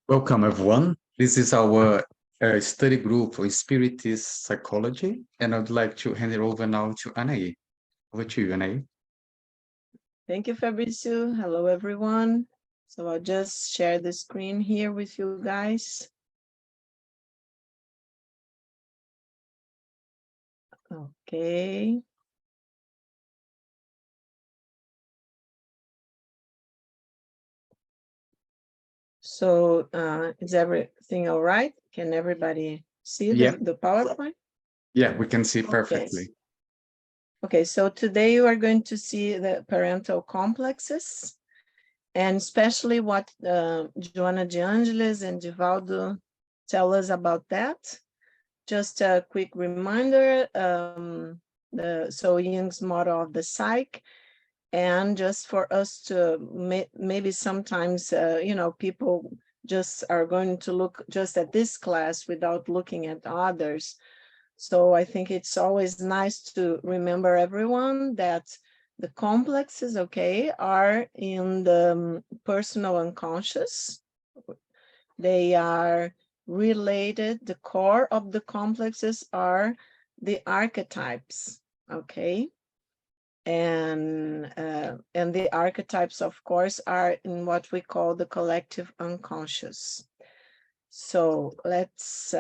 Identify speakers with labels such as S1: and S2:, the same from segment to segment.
S1: Welcome, everyone. This is our study group for Spiritist Psychology, and I'd like to hand it over now to Anaí. Over to you, Anaí.
S2: Thank you, Fabrizio. Hello, everyone. So I'll just share the screen here with you guys. Okay. So is everything all right? Can everybody see the PowerPoint?
S1: Yeah, we can see perfectly.
S2: Okay, so today you are going to see the parental complexes, and especially what Joana de Angelis and Divaldo tell us about that. Just a quick reminder, so Jung's model of the psyche, and just for us to maybe sometimes, people just are going to look just at this class without looking at others. So I think it's always nice to remember everyone that the complexes, are in the personal unconscious. They are related, the core of the complexes are the archetypes, and the archetypes, of course, are in what we call the collective unconscious. So let's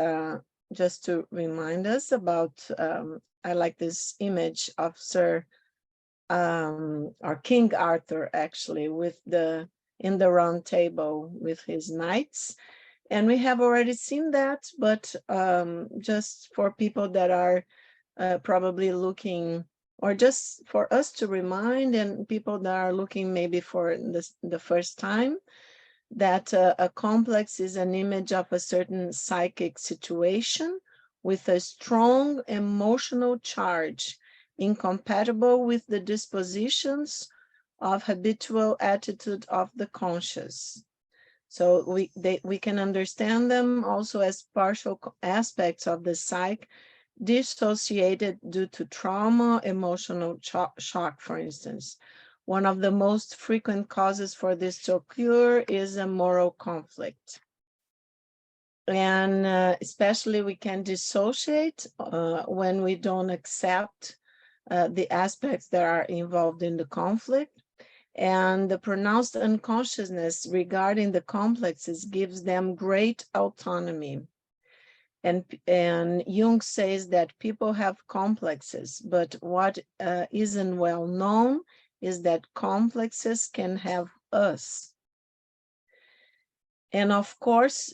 S2: just to remind us about, I like this image of Sir or King Arthur, actually, in the round table with his knights. And we have already seen that, but just for people that are probably looking, or just for us to remind, and people that are looking maybe for the first time, that a complex is an image of a certain psychic situation with a strong emotional charge, incompatible with the dispositions of habitual attitude of the conscious. So we can understand them also as partial aspects of the psyche, dissociated due to trauma, emotional shock, for instance. One of the most frequent causes for this to occur is a moral conflict. And especially we can dissociate when we don't accept the aspects that are involved in the conflict. And the pronounced unconsciousness regarding the complexes gives them great autonomy. And Jung says that people have complexes, but what isn't well known is that complexes can have us. And of course,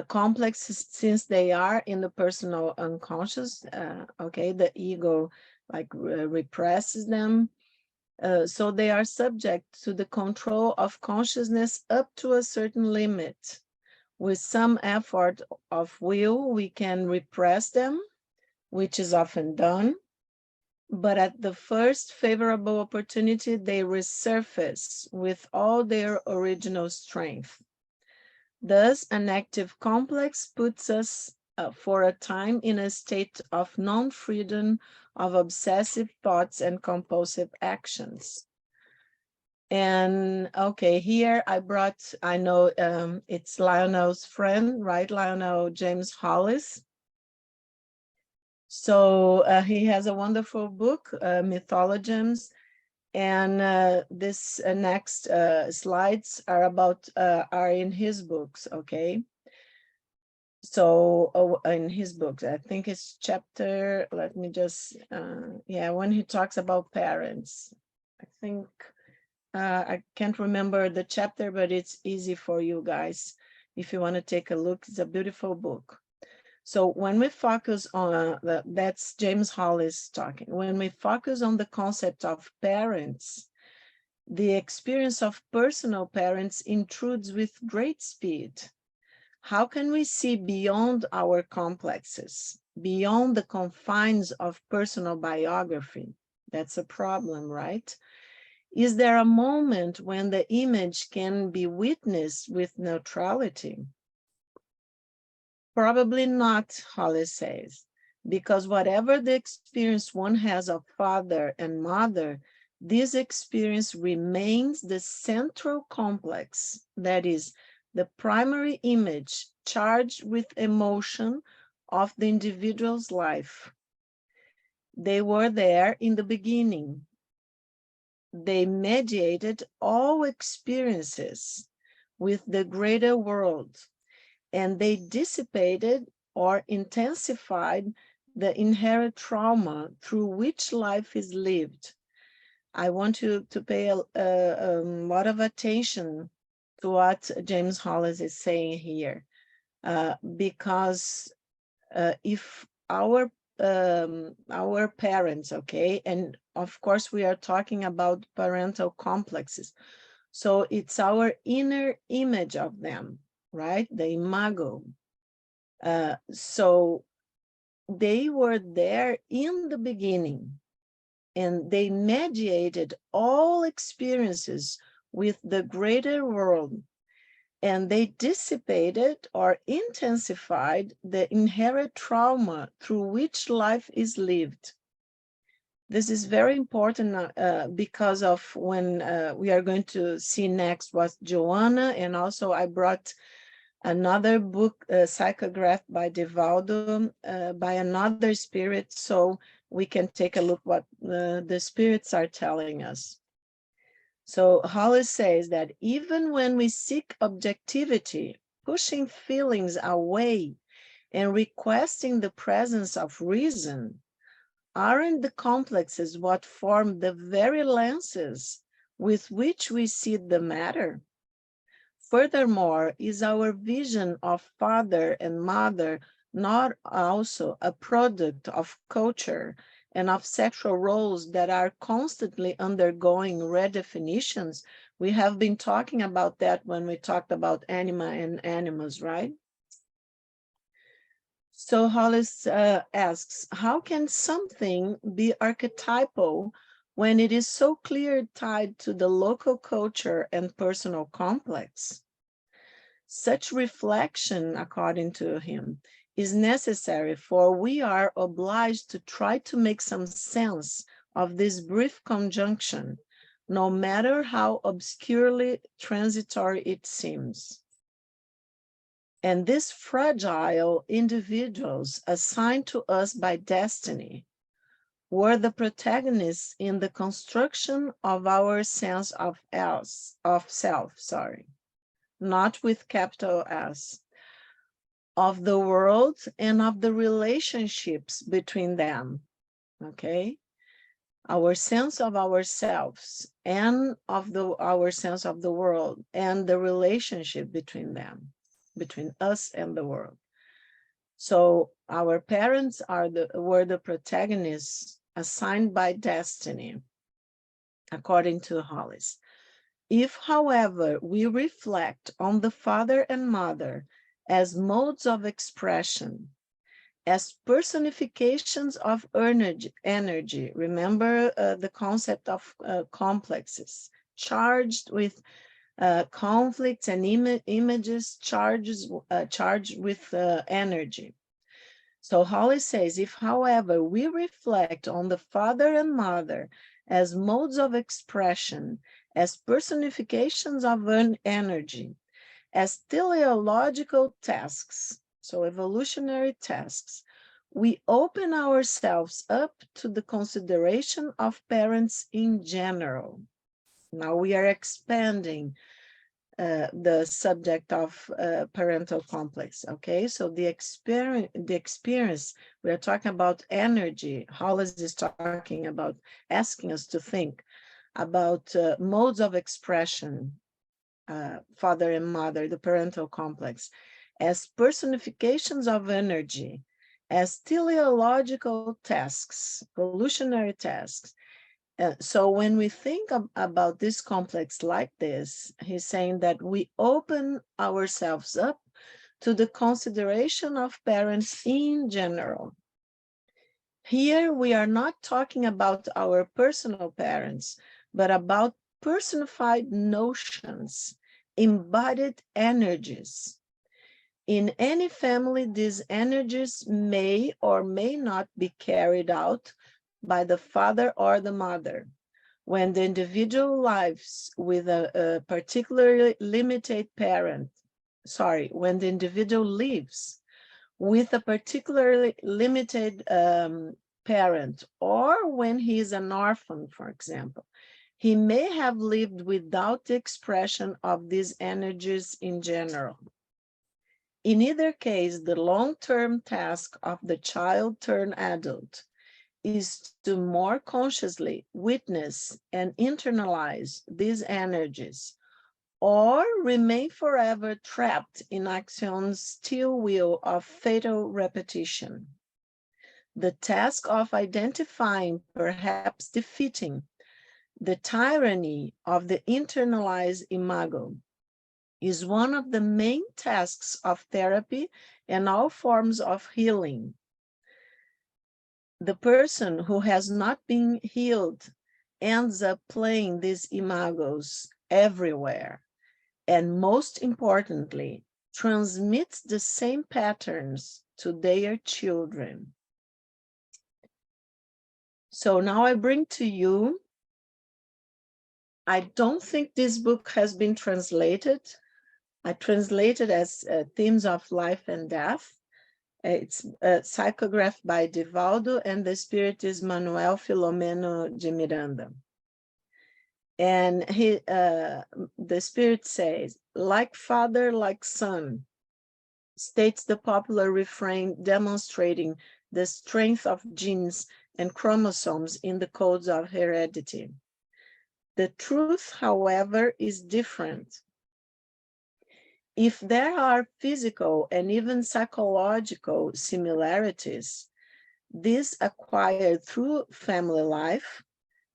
S2: complexes, since they are in the personal unconscious, the ego represses them. So they are subject to the control of consciousness up to a certain limit. With some effort of will, we can repress them, which is often done. But at the first favorable opportunity, they resurface with all their original strength. Thus, an active complex puts us for a time in a state of non-freedom of obsessive thoughts and compulsive actions. And here I know it's Lionel's friend, right? Lionel James Hollis. So he has a wonderful book, Mythologems, and this next slides are in his books, So in his books, I think it's chapter, let me just, when he talks about parents, I think, I can't remember the chapter, but it's easy for you guys. If you want to take a look, it's a beautiful book. So when we focus on, that's James Hollis talking, when we focus on the concept of parents, the experience of personal parents intrudes with great speed. How can we see beyond our complexes, beyond the confines of personal biography? That's a problem, right? Is there a moment when the image can be witnessed with neutrality? Probably not, Hollis says, because whatever the experience one has of father and mother, this experience remains the central complex, that is, the primary image charged with emotion of the individual's life. They were there in the beginning. They mediated all experiences with the greater world, and they dissipated or intensified the inherent trauma through which life is lived. I want you to pay a lot of attention to what James Hollis is saying here, because if our parents, okay, and of course we are talking about parental complexes, so it's our inner image of them, right? The imago. So they were there in the beginning, and they mediated all experiences with the greater world, and they dissipated or intensified the inherent trauma through which life is lived. This is very important because of when we are going to see next was Joanna, and also I brought another book, psychographed by Divaldo, by another spirit, so we can take a look what the spirits are telling us. So Hollis says that even when we seek objectivity, pushing feelings away and requesting the presence of reason, aren't the complexes what form the very lenses with which we see the matter? Furthermore, is our vision of father and mother not also a product of culture and of sexual roles that are constantly undergoing redefinitions? We have been talking about that when we talked about anima and animals, right? So Hollis asks, how can something be archetypal when it is so clear tied to the local culture and personal complex? Such reflection, according to him, is necessary, for we are obliged to try to make some sense of this brief conjunction, no matter how obscurely transitory it seems. And these fragile individuals assigned to us by destiny were the protagonists in the construction of our sense of self, not with capital S, of the world and of the relationships between them, okay? Our sense of ourselves and of our sense of the world and the relationship between them, between us and the world. So our parents were the protagonists assigned by destiny, according to Hollis. If, however, we reflect on the father and mother as modes of expression, as personifications of energy, remember the concept of complexes, charged with conflicts and images charged with energy. So Holly says, if, however, we reflect on the father and mother as modes of expression, as personifications of energy, as teleological tasks, so evolutionary tasks, we open ourselves up to the consideration of parents in general. Now we are expanding the subject of parental complex, okay? So the experience, we are talking about energy. Hollis is talking about asking us to think about modes of expression, father and mother, the parental complex, as personifications of energy, as teleological tasks, evolutionary tasks. So when we think about this complex like this, he's saying that we open ourselves up to the consideration of parents in general. Here we are not talking about our personal parents, but about personified notions, embodied energies. In any family, these energies may or may not be carried out by the father or the mother. When the individual lives with a particularly limited parent when the individual lives with a particularly limited parent, or when he is an orphan, for example, he may have lived without the expression of these energies in general. In either case, the long-term task of the child turned adult is to more consciously witness and internalize these energies, or remain forever trapped in Axion's steel wheel of fatal repetition. The task of identifying, perhaps defeating, the tyranny of the internalized imago is one of the main tasks of therapy and all forms of healing. The person who has not been healed ends up playing these imagos everywhere, and most importantly, transmits the same patterns to their children. So now I bring to you, I don't think this book has been translated. I translated as Themes of Life and Death. It's psychographed by Divaldo, and the spirit is Manuel Filomeno de Miranda. And the spirit says, like father, like son, states the popular refrain demonstrating the strength of genes and chromosomes in the codes of heredity. The truth, however, is different. If there are physical and even psychological similarities, these acquired through family life,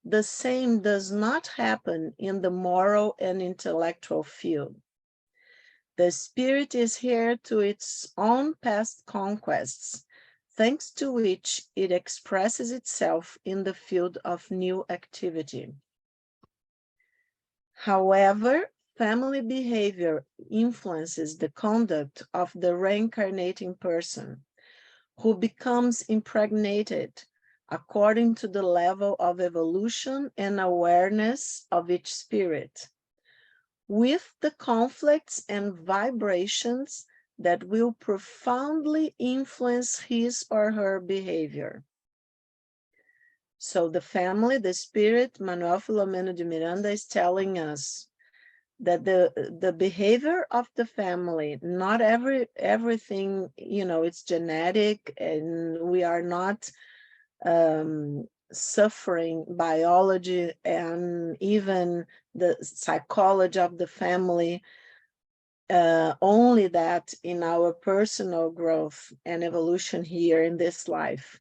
S2: the same does not happen in the moral and intellectual field. The spirit is here to its own past conquests, thanks to which it expresses itself in the field of new activity. However, family behavior influences the conduct of the reincarnating person, who becomes impregnated according to the level of evolution and awareness of each spirit, with the conflicts and vibrations that will profoundly influence his or her behavior. So the family, the spirit, Manuel Filomeno de Miranda is telling us that the behavior of the family, not everything, it's genetic, and we are not suffering biology and even the psychology of the family, only that in our personal growth and evolution here in this life.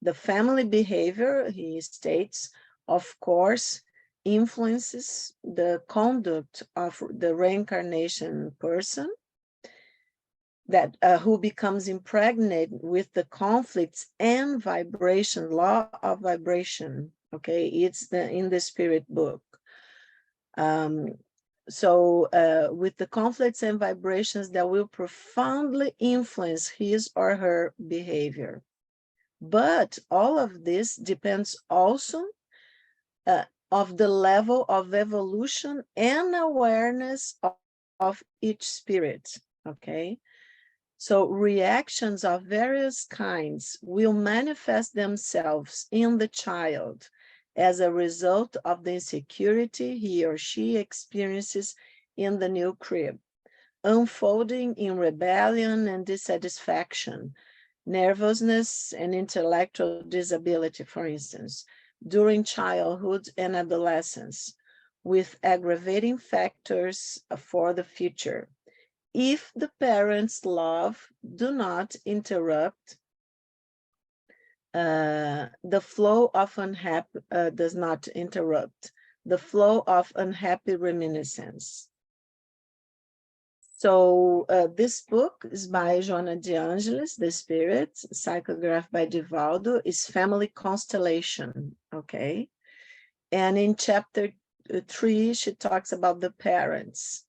S2: The family behavior, he states, of course, influences the conduct of the reincarnation person, that who becomes impregnated with the conflicts and vibration, law of vibration. Okay, it's in the spirit book. So with the conflicts and vibrations that will profoundly influence his or her behavior. But all of this depends also of the level of evolution and awareness of each spirit, okay? So reactions of various kinds will manifest themselves in the child as a result of the insecurity he or she experiences in the new crib, unfolding in rebellion and dissatisfaction, nervousness and intellectual disability, for instance, during childhood and adolescence, with aggravating factors for the future, if the parents' love do not interrupt the flow of unhappy, does not interrupt the flow of unhappy reminiscence. So this book is by Joana de Angelis, The Spirit, psychographed by Divaldo, is Family Constellation, okay? And in chapter 3, she talks about the parents.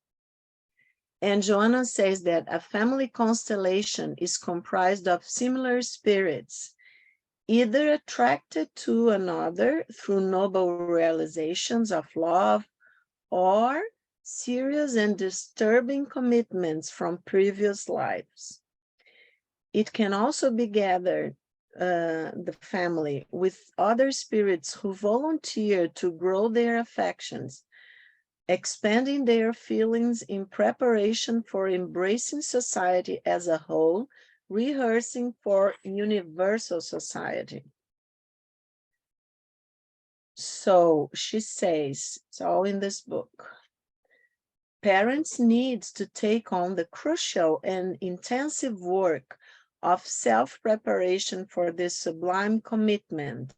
S2: And Joana says that a family constellation is comprised of similar spirits, either attracted to another through noble realizations of love, or serious and disturbing commitments from previous lives. It can also be gathered, the family, with other spirits who volunteer to grow their affections, expanding their feelings in preparation for embracing society as a whole, rehearsing for universal society. So she says, it's all in this book. Parents need to take on the crucial and intensive work of self-preparation for this sublime commitment,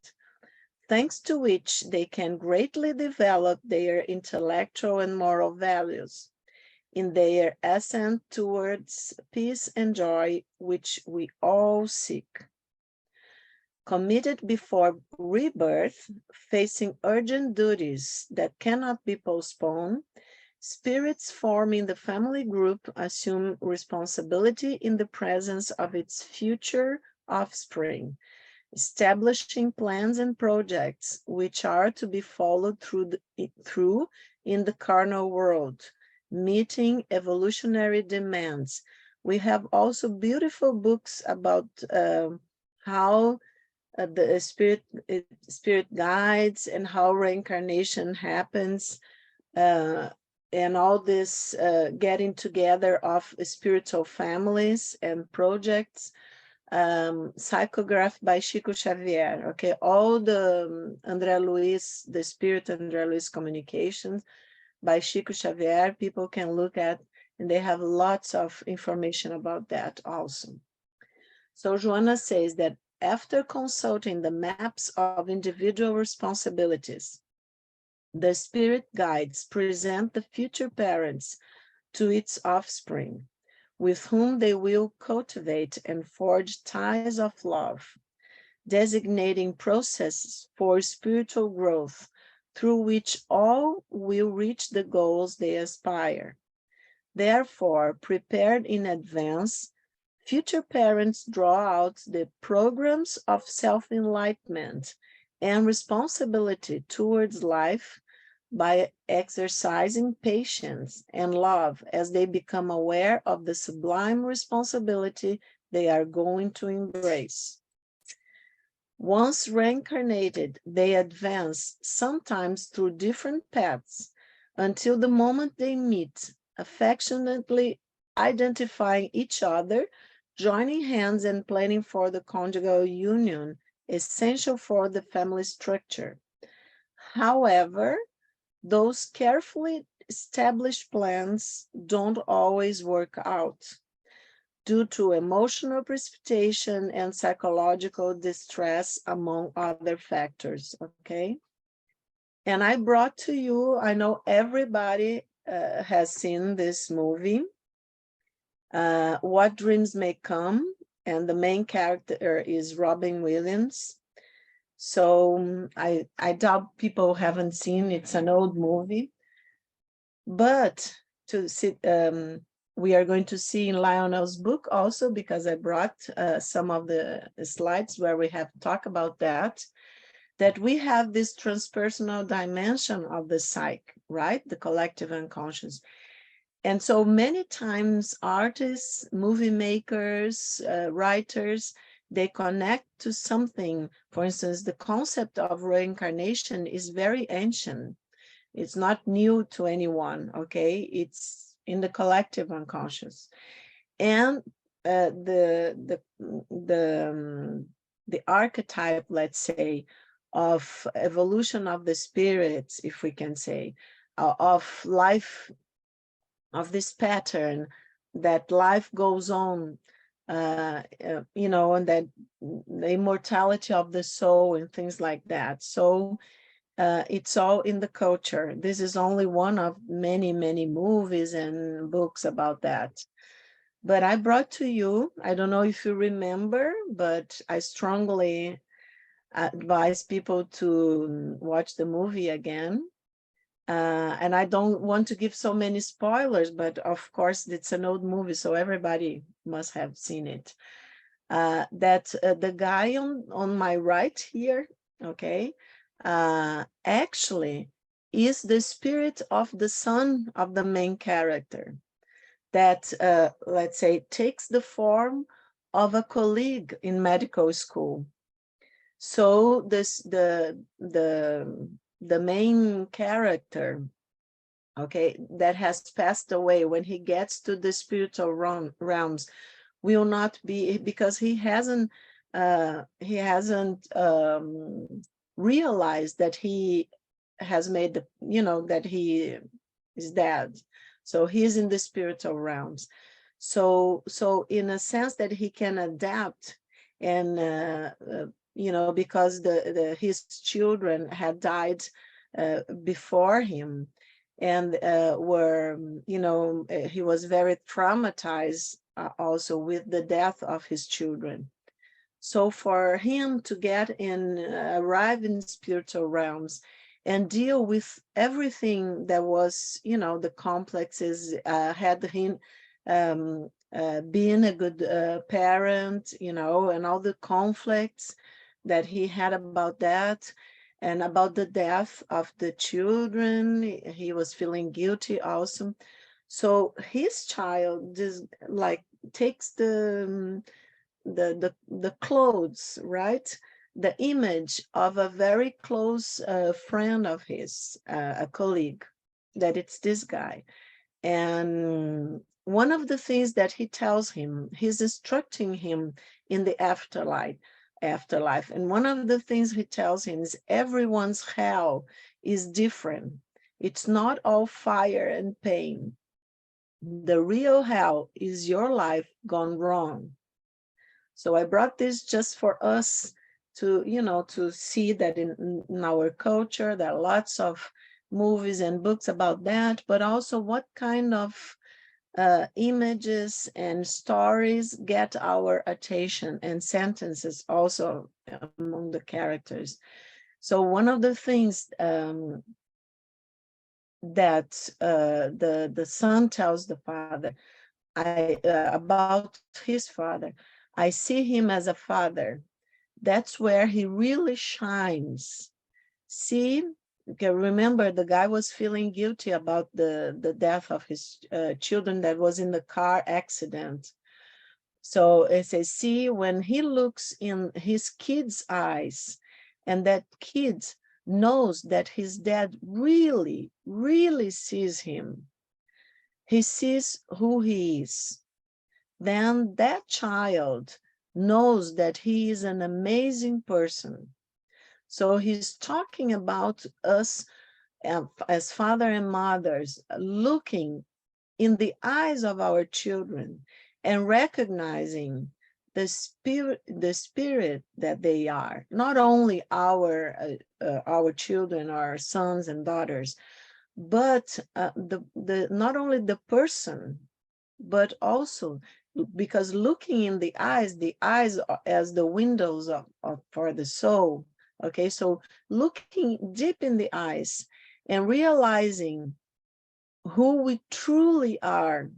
S2: thanks to which they can greatly develop their intellectual and moral values in their ascent towards peace and joy, which we all seek. Committed before rebirth, facing urgent duties that cannot be postponed, spirits forming the family group assume responsibility in the presence of its future offspring, establishing plans and projects which are to be followed through in the carnal world, meeting evolutionary demands. We have also beautiful books about how the spirit guides and how reincarnation happens, and all this getting together of spiritual families and projects, psychographed by Chico Xavier. Okay, all the André Luiz, the Spirit André Luiz communications by Chico Xavier, people can look at, and they have lots of information about that also. So Joanna says that after consulting the maps of individual responsibilities, the spirit guides present the future parents to its offspring, with whom they will cultivate and forge ties of love, designating processes for spiritual growth through which all will reach the goals they aspire. Therefore, prepared in advance, future parents draw out the programs of self-enlightenment and responsibility towards life by exercising patience and love as they become aware of the sublime responsibility they are going to embrace. Once reincarnated, they advance, sometimes through different paths, until the moment they meet, affectionately identifying each other, joining hands and planning for the conjugal union, essential for the family structure. However, those carefully established plans don't always work out due to emotional precipitation and psychological distress, among other factors, okay? And I brought to you, I know everybody has seen this movie, What Dreams May Come, and the main character is Robin Williams. So I doubt people haven't seen, it's an old movie. But to see, we are going to see in Lionel's book also, because I brought some of the slides where we have talked about that we have this transpersonal dimension of the psyche, right? The collective unconscious. And so many times artists, movie makers, writers, they connect to something. For instance, the concept of reincarnation is very ancient. It's not new to anyone, okay? It's in the collective unconscious. And the archetype, let's say, of evolution of the spirits, if we can say, of life, of this pattern that life goes on, you know, and that the immortality of the soul and things like that. So it's all in the culture. This is only one of many, many movies and books about that. But I brought to you, I don't know if you remember, but I strongly advise people to watch the movie again. And I don't want to give so many spoilers, but of course it's an old movie, so everybody must have seen it. That the guy on my right here, okay, actually is the spirit of the son of the main character that, let's say, takes the form of a colleague in medical school. So the main character, okay, that has passed away, when he gets to the spiritual realms, will not be, because he hasn't realized that he has made the, that he is dead. So he's in the spiritual realms. So in a sense that he can adapt, and because his children had died before him, and he was very traumatized also with the death of his children. So for him to get in, arrive in spiritual realms and deal with everything that was, the complexes, had him being a good parent, and all the conflicts that he had about that, and about the death of the children, he was feeling guilty also. So his child just like takes the clothes, right? The image of a very close friend of his, a colleague, that it's this guy. And one of the things that he tells him, he's instructing him in the afterlife. And one of the things he tells him is everyone's hell is different. It's not all fire and pain. The real hell is your life gone wrong. So I brought this just for us to, to see that in our culture, there are lots of movies and books about that, but also what kind of images and stories get our attention, and sentences also among the characters. So one of the things that the son tells the father, about his father, I see him as a father. That's where he really shines. See, okay, remember the guy was feeling guilty about the death of his children that was in the car accident. So it says, see, when he looks in his kid's eyes, and that kid knows that his dad really, really sees him, he sees who he is, then that child knows that he is an amazing person. So he's talking about us as father and mothers, looking in the eyes of our children and recognizing the spirit that they are, not only our children, our sons and daughters, but the not only the person, but also, because looking in the eyes are as the windows for the soul. Okay, so looking deep in the eyes and realizing who we truly are,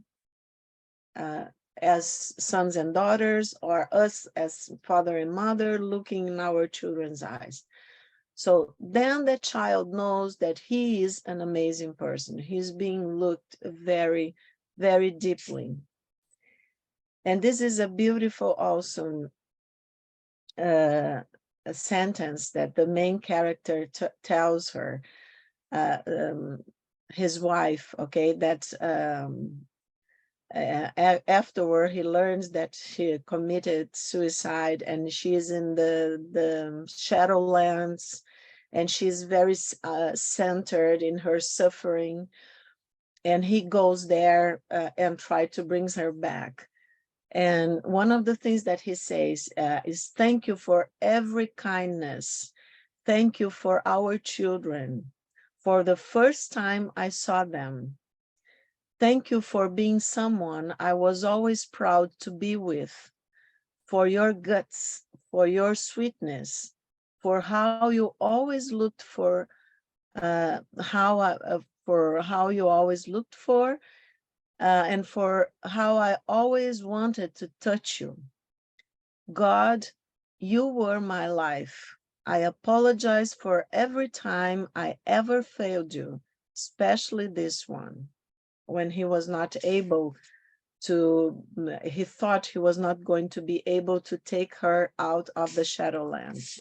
S2: uh, as sons and daughters, or us as father and mother, looking in our children's eyes. So then the child knows that he is an amazing person. He's being looked very, very deeply. And this is a beautiful also a sentence that the main character tells her, uh, um, his wife, okay, that afterward he learns that she committed suicide, and she's in the shadowlands, and she's very centered in her suffering, and he goes there and try to bring her back. And one of the things that he says is, thank you for every kindness. Thank you for our children. For the first time I saw them. Thank you for being someone I was always proud to be with. For your guts, for your sweetness, for how you always looked for, for how you always looked for, and for how I always wanted to touch you. God, you were my life. I apologize for every time I ever failed you, especially this one. When he was not able to, he thought he was not going to be able to take her out of the Shadowlands.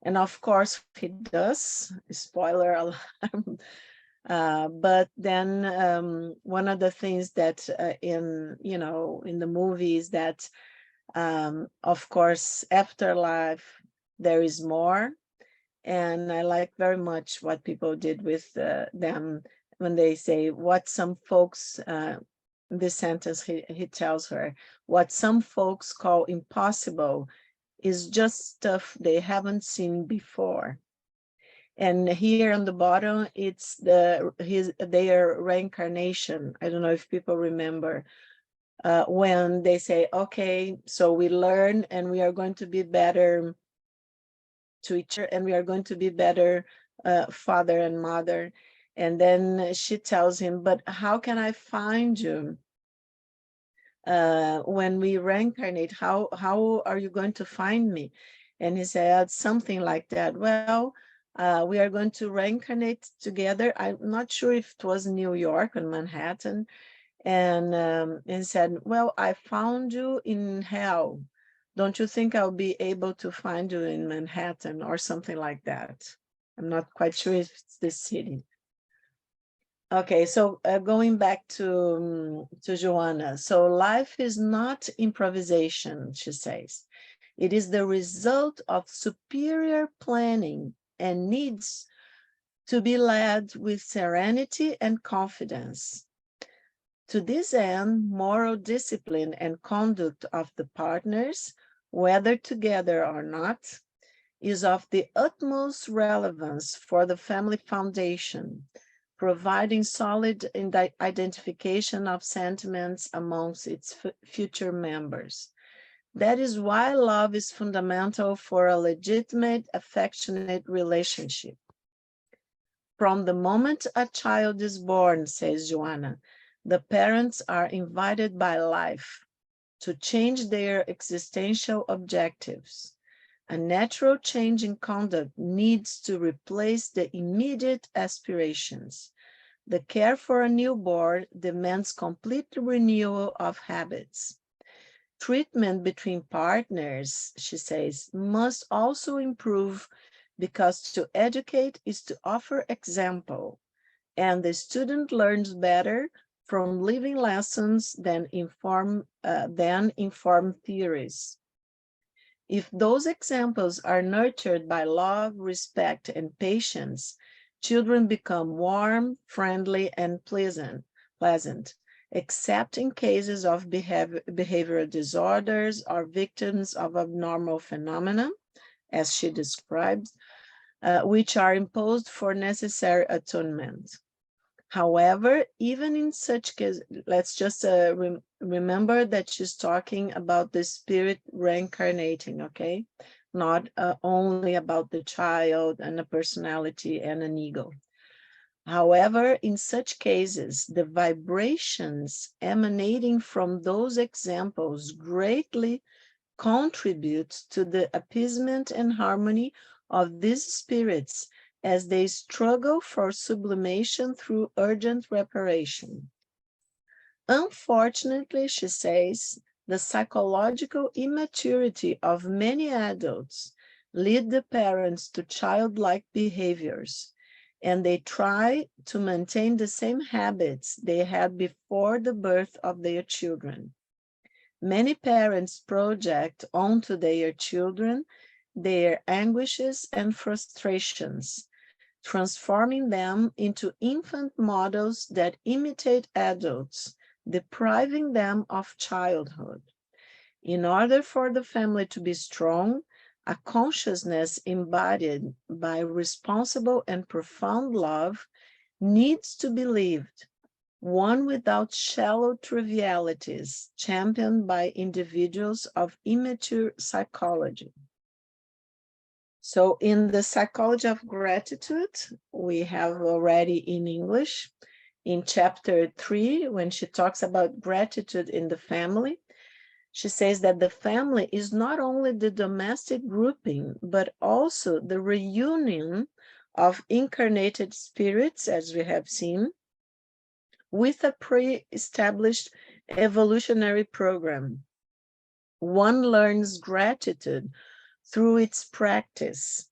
S2: And of course he does, spoiler alarm. But then one of the things that in the movies that of course afterlife there is more, and I like very much what people did with them when they say what some folks this sentence he tells her, what some folks call impossible is just stuff they haven't seen before. And here on the bottom, it's their reincarnation. I don't know if people remember when they say, okay, so we learn and we are going to be better to each other, and we are going to be better father and mother. And then she tells him, but how can I find you? When we reincarnate, how are you going to find me? And he said something like that. Well, we are going to reincarnate together. I'm not sure if it was New York or Manhattan. And said, well, I found you in hell. Don't you think I'll be able to find you in Manhattan or something like that? I'm not quite sure if it's the city. Okay, so going back to Joanna. So life is not improvisation, she says. It is the result of superior planning and needs to be led with serenity and confidence. To this end, moral discipline and conduct of the partners, whether together or not, is of the utmost relevance for the family foundation, providing solid identification of sentiments amongst its future members. That is why love is fundamental for a legitimate, affectionate relationship. From the moment a child is born, says Joanna, the parents are invited by life to change their existential objectives. A natural change in conduct needs to replace the immediate aspirations. The care for a newborn demands complete renewal of habits. Treatment between partners, she says, must also improve because to educate is to offer example, and the student learns better from living lessons than informed theories. If those examples are nurtured by love, respect, and patience, children become warm, friendly, and pleasant, except in cases of behavioral disorders or victims of abnormal phenomena, as she describes, which are imposed for necessary atonement. However, even in such cases, let's just remember that she's talking about the spirit reincarnating, okay? Not only about the child and a personality and an ego. However, in such cases, the vibrations emanating from those examples greatly contribute to the appeasement and harmony of these spirits as they struggle for sublimation through urgent reparation. Unfortunately, she says, the psychological immaturity of many adults lead the parents to childlike behaviors, and they try to maintain the same habits they had before the birth of their children. Many parents project onto their children their anguishes and frustrations, transforming them into infant models that imitate adults, depriving them of childhood. In order for the family to be strong, a consciousness embodied by responsible and profound love needs to be lived, one without shallow trivialities championed by individuals of immature psychology. So in the psychology of gratitude, we have already in English, in chapter 3, when she talks about gratitude in the family, She says that the family is not only the domestic grouping, but also the reunion of incarnated spirits, as we have seen, with a pre-established evolutionary program. One learns gratitude through its practice,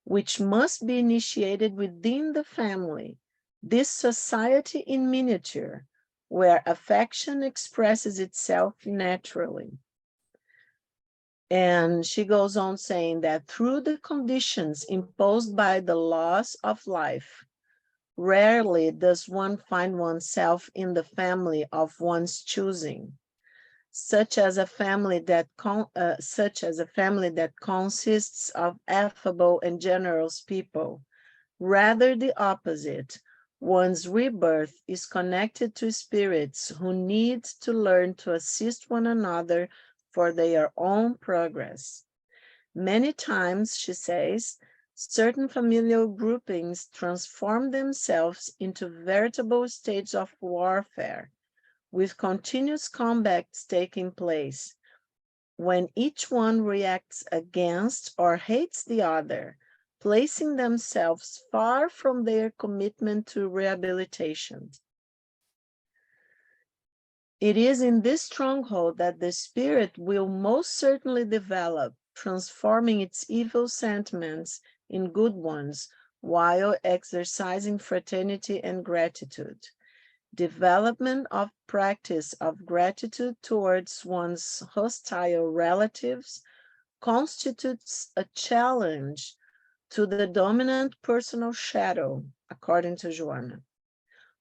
S2: which must be initiated within the family, this society in miniature, where affection expresses itself naturally. And she goes on saying that through the conditions imposed by the laws of life, rarely does one find oneself in the family of one's choosing, such as a family that consists of affable and generous people. Rather the opposite. One's rebirth is connected to spirits who need to learn to assist one another for their own progress. Many times, she says, certain familial groupings transform themselves into veritable states of warfare, with continuous combats taking place, when each one reacts against or hates the other, placing themselves far from their commitment to rehabilitation. It is in this stronghold that the spirit will most certainly develop, transforming its evil sentiments in good ones while exercising fraternity and gratitude. Development of practice of gratitude towards one's hostile relatives constitutes a challenge to the dominant personal shadow, according to Joanna.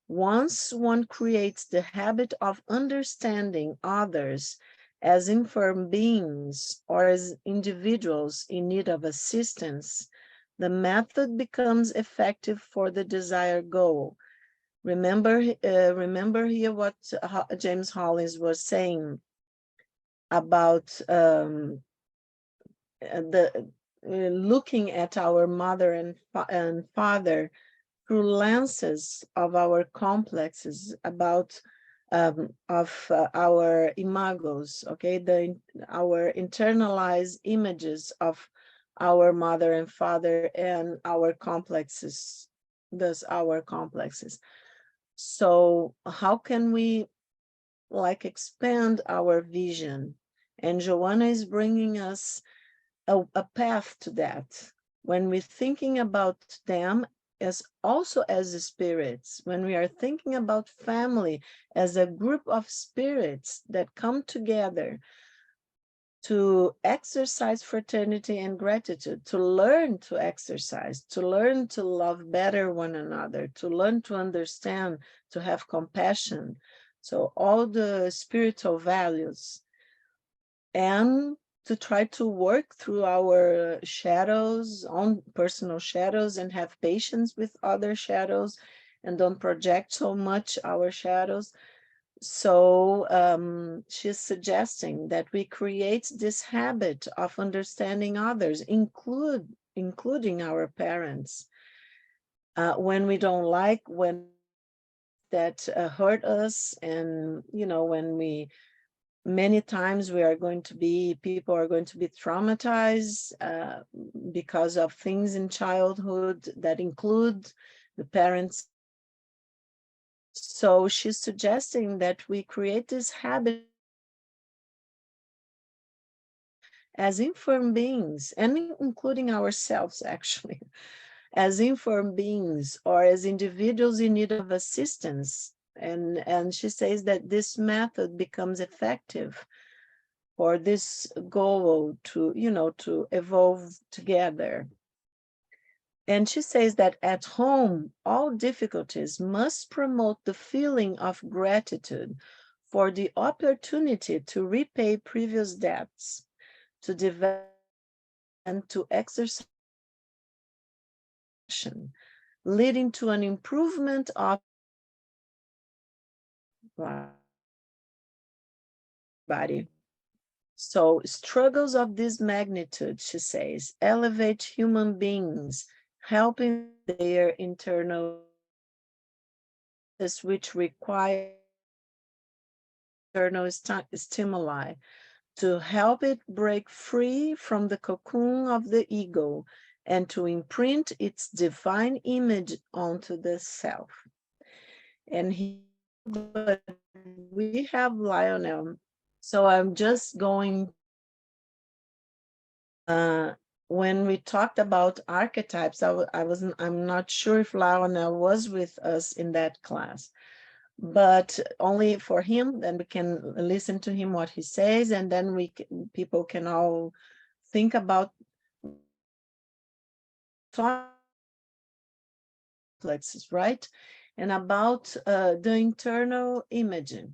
S2: Once one creates the habit of understanding others as infirm beings or as individuals in need of assistance, the method becomes effective for the desired goal. Remember here what James Hollins was saying about the looking at our mother and father through lenses of our complexes about our imagos, okay, our internalized images of our mother and father and our complexes, thus our complexes. So how can we like expand our vision? And Joanna is bringing us a path to that. When we're thinking about them as also as spirits, when we are thinking about family as a group of spirits that come together to exercise fraternity and gratitude, to learn to exercise, to learn to love better one another, to learn to understand, to have compassion. So all the spiritual values, and to try to work through our shadows, own personal shadows, and have patience with other shadows and don't project so much our shadows. So she's suggesting that we create this habit of understanding others, including our parents, when we don't like, when that hurt us, and when we many times we are going to be people are going to be traumatized because of things in childhood that include the parents. So she's suggesting that we create this habit of understanding others as infirm beings, and including ourselves actually, as infirm beings or as individuals in need of assistance. And she says that this method becomes effective for this goal to evolve together. And she says that at home, all difficulties must promote the feeling of gratitude for the opportunity to repay previous debts, to develop and to exercise compassion, leading to an improvement of everybody. So struggles of this magnitude, she says, elevate human beings, helping their internal which require internal stimuli, to help it break free from the cocoon of the ego and to imprint its divine image onto the self. And but we have Lionel. So I'm just going when we talked about archetypes, I'm not sure if Lionel was with us in that class, but only for him, then we can listen to him what he says, and then people can all think about complexes, right? And about the internal imaging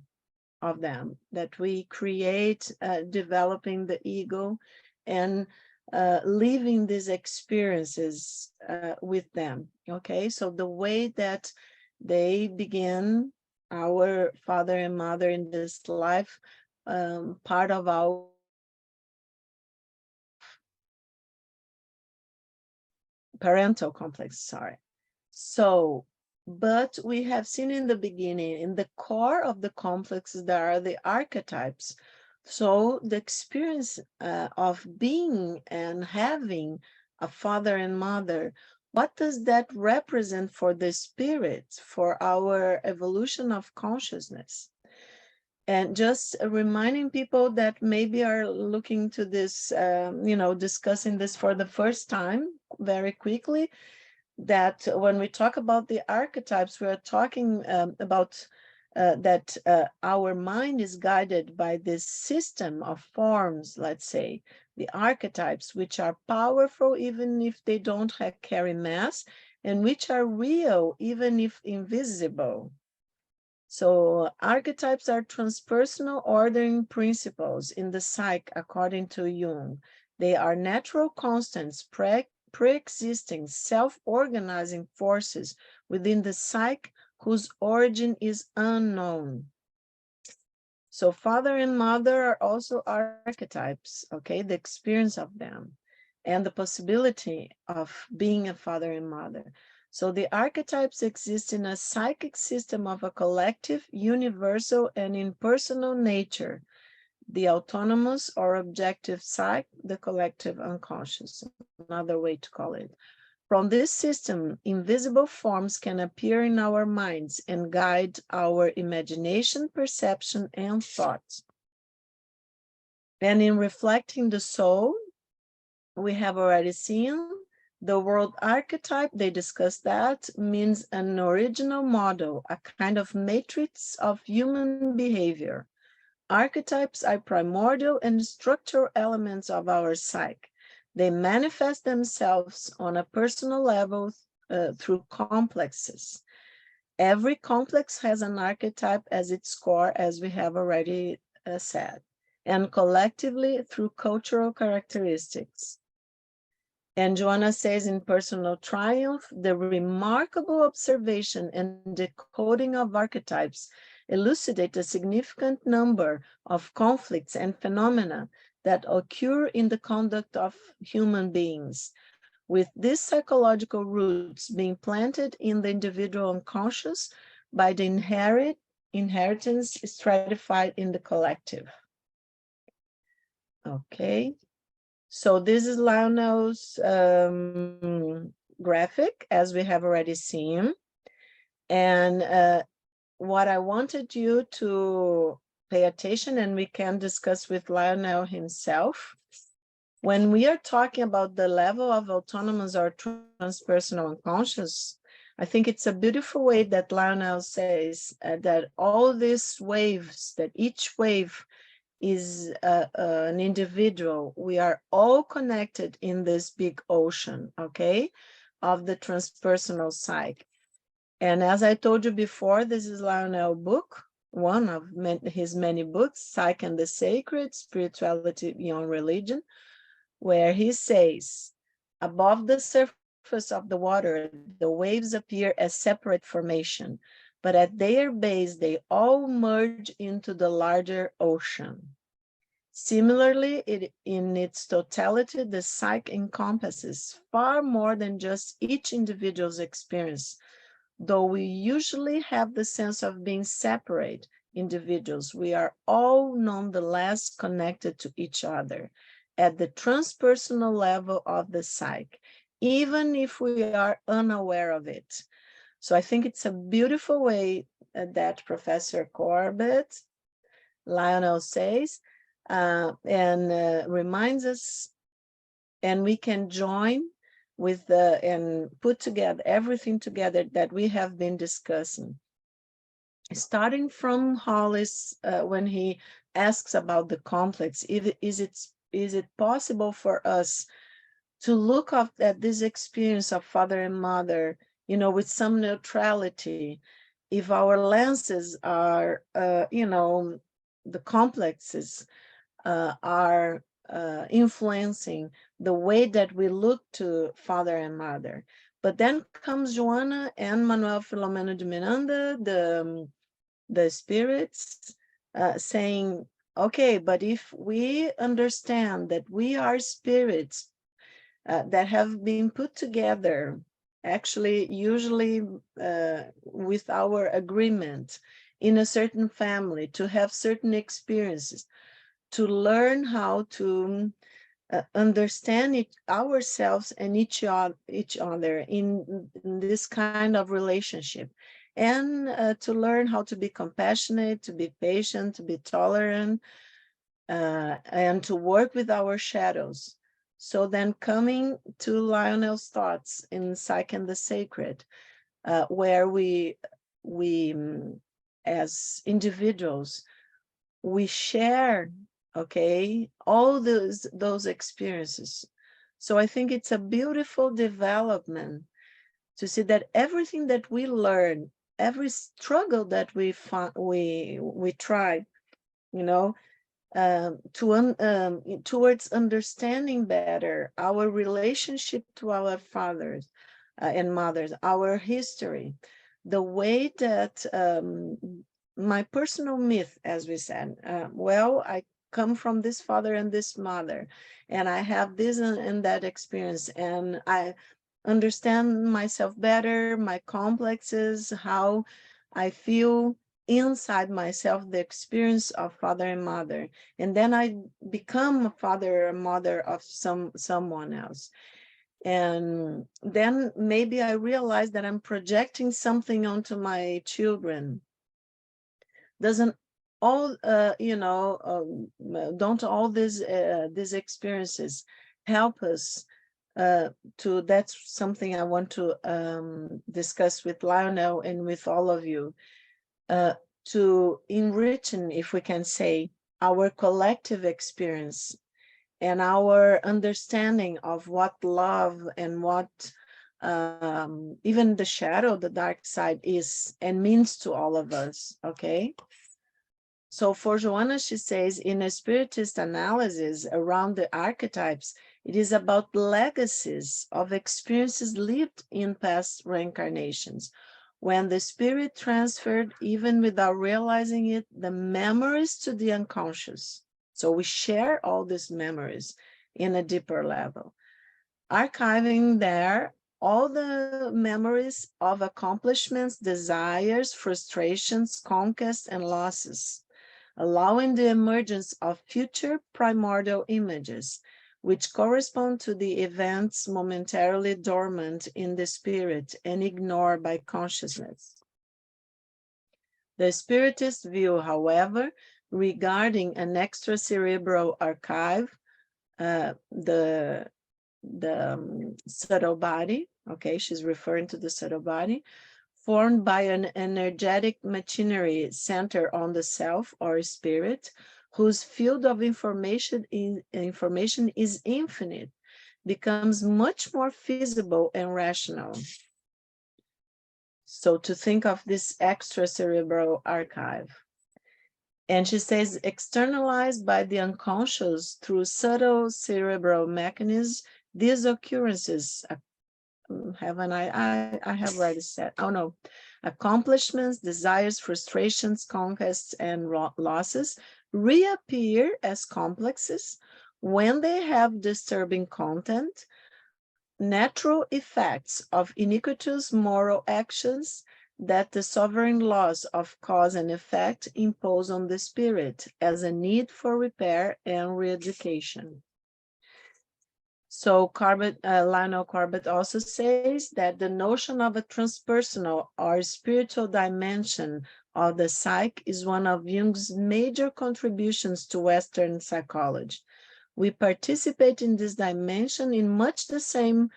S2: of them that we create, developing the ego and living these experiences with them. Okay, so the way that they begin, our father and mother in this life, part of our parental complex, sorry. So, but we have seen in the beginning, in the core of the complexes, there are the archetypes. So the experience of being and having a father and mother, what does that represent for the spirit, for our evolution of consciousness? And just reminding people that maybe are looking to this, discussing this for the first time very quickly, that when we talk about the archetypes, we are talking about that our mind is guided by this system of forms, let's say, the archetypes, which are powerful even if they don't carry mass, and which are real even if invisible. So archetypes are transpersonal ordering principles in the psyche, according to Jung. They are natural constants, pre-existing, self-organizing forces within the psyche whose origin is unknown. So father and mother are also archetypes, okay, the experience of them and the possibility of being a father and mother. So the archetypes exist in a psychic system of a collective, universal, and impersonal nature, the autonomous or objective psyche, the collective unconscious, another way to call it. From this system, invisible forms can appear in our minds and guide our imagination, perception, and thoughts. And in reflecting the soul, we have already seen the world archetype, they discussed that, means an original model, a kind of matrix of human behavior. Archetypes are primordial and structural elements of our psyche. They manifest themselves on a personal level through complexes. Every complex has an archetype as its core, as we have already said, and collectively through cultural characteristics. And Joanna says in Personal Triumph, the remarkable observation and decoding of archetypes elucidate a significant number of conflicts and phenomena that occur in the conduct of human beings, with these psychological roots being planted in the individual unconscious by the inheritance stratified in the collective. Okay. So this is Lionel's graphic, as we have already seen. And what I wanted you to pay attention, and we can discuss with Lionel himself, when we are talking about the level of autonomous or transpersonal unconscious, I think it's a beautiful way that Lionel says that all these waves, that each wave is an individual. We are all connected in this big ocean, okay, of the transpersonal psyche. And as I told you before, this is Lionel's book, one of his many books, Psyche and the Sacred, Spirituality Beyond Religion, where he says, above the surface of the water, the waves appear as separate formation, but at their base, they all merge into the larger ocean. Similarly, in its totality, the psyche encompasses far more than just each individual's experience, though we usually have the sense of being separate individuals, we are all nonetheless connected to each other at the transpersonal level of the psyche, even if we are unaware of it. So I think it's a beautiful way that Professor Corbett, Lionel says, and reminds us, and we can join with the and put together everything together that we have been discussing. Starting from Hollis, when he asks about the complex, is it possible for us to look at this experience of father and mother, with some neutrality, if our lenses are, the complexes are influencing the way that we look to father and mother. But then comes Joana and Manuel Filomeno de Miranda, the spirits, saying, okay, but if we understand that we are spirits that have been put together, actually, usually with our agreement in a certain family, to have certain experiences, to learn how to understand ourselves and each other in this kind of relationship, and to learn how to be compassionate, to be patient, to be tolerant, and to work with our shadows. So then coming to Lionel's thoughts in Psyche and the Sacred, where we as individuals, we share, okay, all those experiences. So I think it's a beautiful development to see that everything that we learn, every struggle that we try, towards understanding better our relationship to our fathers and mothers, our history, the way that my personal myth, as we said, well, I come from this father and this mother, and I have this and that experience, and I understand myself better, my complexes, how I feel inside myself, the experience of father and mother, and then I become a father or mother of someone else. And then maybe I realize that I'm projecting something onto my children. Doesn't all don't all these experiences help us to, that's something I want to discuss with Lionel and with all of you, uh, to enrichen, if we can say, our collective experience and our understanding of what love and what even the shadow, the dark side is and means to all of us, okay? So for Joanna, she says, in a spiritist analysis around the archetypes, it is about legacies of experiences lived in past reincarnations, when the spirit transferred, even without realizing it, the memories to the unconscious. So we share all these memories in a deeper level, archiving there all the memories of accomplishments, desires, frustrations, conquests, and losses, allowing the emergence of future primordial images, which correspond to the events momentarily dormant in the spirit and ignored by consciousness. The Spiritist view, however, regarding an extracerebral archive, the subtle body, okay, she's referring to the subtle body, formed by an energetic machinery centered on the self or spirit, whose field of information is infinite, becomes much more feasible and rational. So to think of this extracerebral archive. And she says, externalized by the unconscious through subtle cerebral mechanisms, these occurrences, haven't I have already said, oh no, accomplishments, desires, frustrations, conquests, and losses reappear as complexes when they have disturbing content, natural effects of iniquitous moral actions that the sovereign laws of cause and effect impose on the spirit as a need for repair and re-education. So Lionel Corbett also says that the notion of a transpersonal or spiritual dimension of the psyche is one of Jung's major contributions to Western psychology. We participate in this dimension in much the same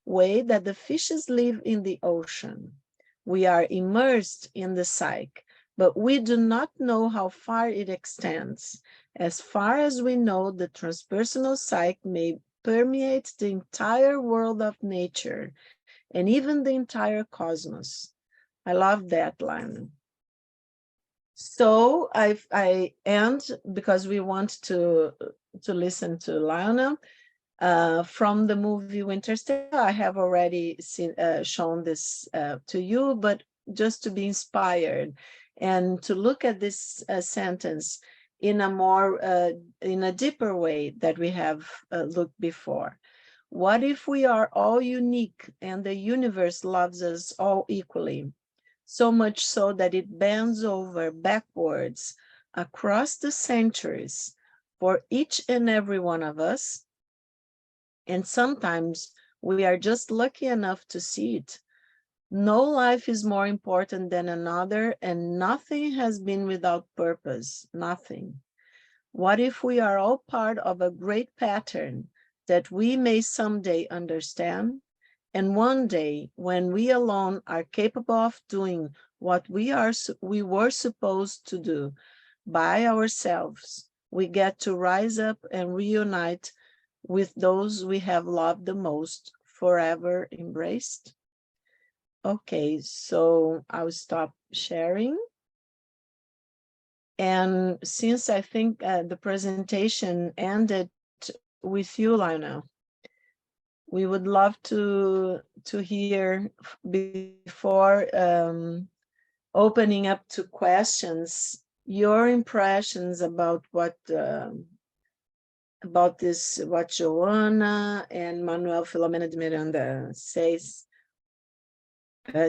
S2: way that the fishes live in the ocean. We are immersed in the psyche, but we do not know how far it extends. As far as we know, the transpersonal psyche may permeate the entire world of nature and even the entire cosmos. I love that line. So I end, because we want to listen to Lionel. From the movie Winterstellar, I have already shown this to you, but just to be inspired and to look at this sentence in a deeper way that we have looked before. What if we are all unique and the universe loves us all equally, so much so that it bends over backwards across the centuries for each and every one of us? And sometimes we are just lucky enough to see it. No life is more important than another, and nothing has been without purpose, nothing. What if we are all part of a great pattern that we may someday understand? And one day, when we alone are capable of doing what we were supposed to do by ourselves, we get to rise up and reunite with those we have loved the most, forever embraced. Okay, so I'll stop sharing. And since I think the presentation ended with you, Lionel, we would love to hear before opening up to questions, your impressions about this, what Joanna and Manuel Filomena de Miranda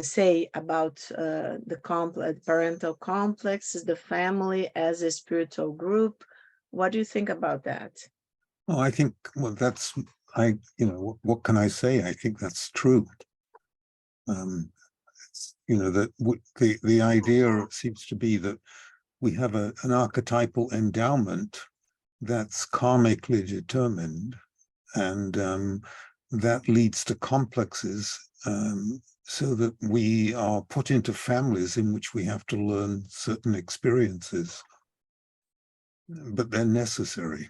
S2: say about the parental complexes, the family as a spiritual group. What do you think about that?
S3: Oh, I think, well, what can I say? I think that's true. That the idea seems to be that we have an archetypal endowment that's karmically determined, and that leads to complexes, so that we are put into families in which we have to learn certain experiences, but they're necessary.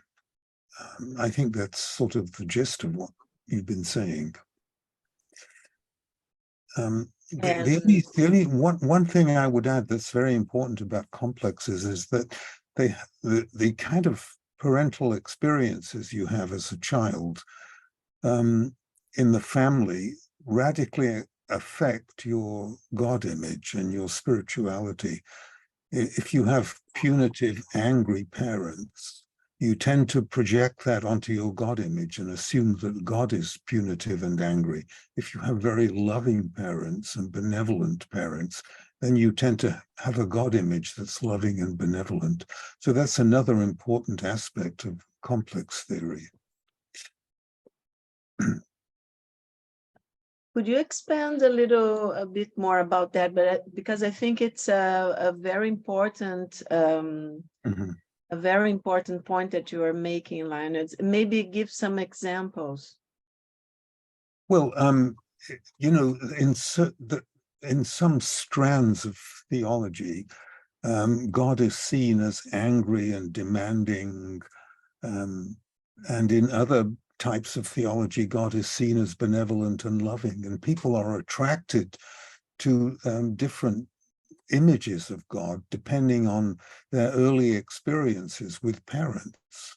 S3: I think that's sort of the gist of what you've been saying. The only one thing I would add that's very important about complexes is that the kind of parental experiences you have as a child in the family radically affect your God image and your spirituality. If you have punitive, angry parents, you tend to project that onto your God image and assume that God is punitive and angry. If you have very loving parents and benevolent parents, then you tend to have a God image that's loving and benevolent. So that's another important aspect of complex theory.
S2: Could you expand a bit more about that? But because I think it's a very important a very important point that you are making, Lionel. Maybe give some examples.
S3: Well, in some strands of theology, God is seen as angry and demanding, and in other types of theology, God is seen as benevolent and loving, and people are attracted to different images of God depending on their early experiences with parents.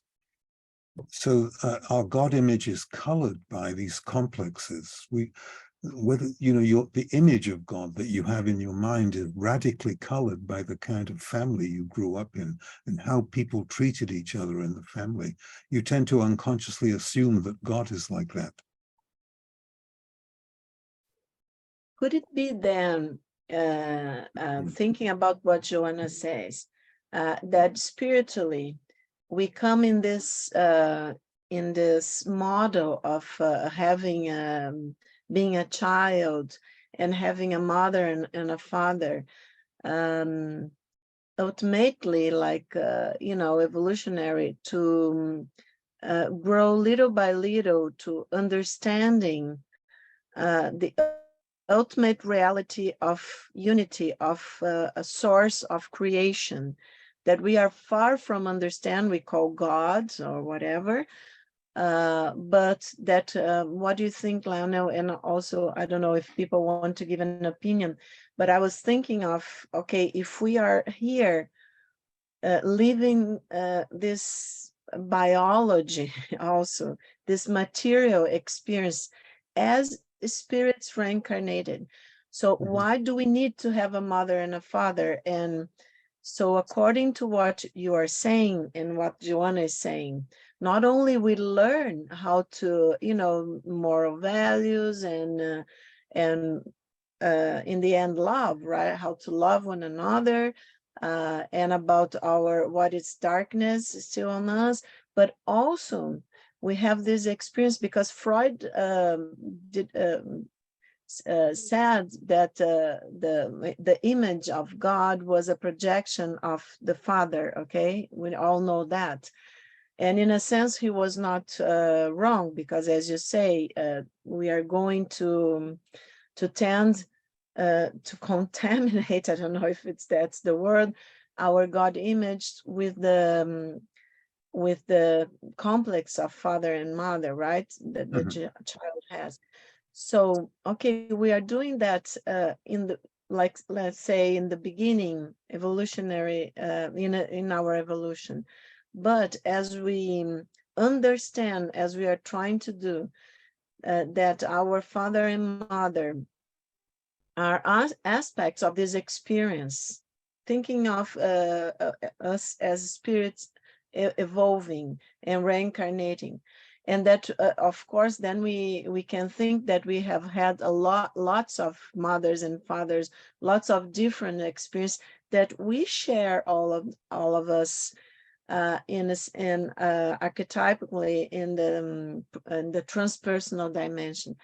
S3: So our God image is colored by these complexes. The image of God that you have in your mind is radically colored by the kind of family you grew up in and how people treated each other in the family. You tend to unconsciously assume that God is like that.
S2: Could it be then, thinking about what Joanna says, that spiritually we come in this model of having being a child and having a mother and a father, ultimately, like evolutionary, to grow little by little to understanding the ultimate reality of unity, of a source of creation that we are far from understand, we call God or whatever. But that, what do you think, Lionel? And also, I don't know if people want to give an opinion, but I was thinking of, okay, if we are here living this biology, also this material experience as spirits reincarnated, so why do we need to have a mother and a father? And so according to what you are saying and what Joanna is saying, not only we learn how to, moral values and in the end love, right? How to love one another, and about our what is darkness still on us, but also we have this experience because Freud said that the image of God was a projection of the Father. Okay, we all know that, and in a sense he was not wrong, because as you say, we are going to tend to contaminate, I don't know if that's the word, our God image with the complex of father and mother, right? That the child has. So, okay, we are doing that in the, like, let's say in the beginning, evolutionary, in our evolution. But as we understand, as we are trying to do, that our father and mother are aspects of this experience, thinking of us as spirits evolving and reincarnating, and that of course then we can think that we have had lots of mothers and fathers, lots of different experience that we share, all of us, archetypically in the transpersonal dimension.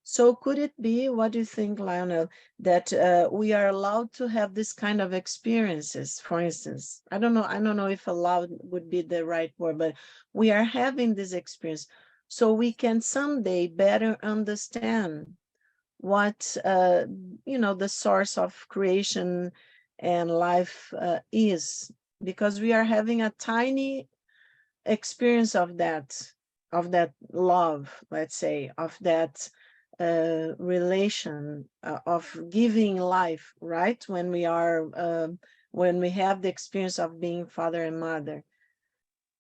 S2: So could it be, what do you think, Lionel, that we are allowed to have this kind of experiences? For instance, I don't know if allowed would be the right word, but we are having this experience so we can someday better understand what the source of creation and life is, because we are having a tiny experience of that love, let's say, of that relation of giving life, right? When we have the experience of being father and mother.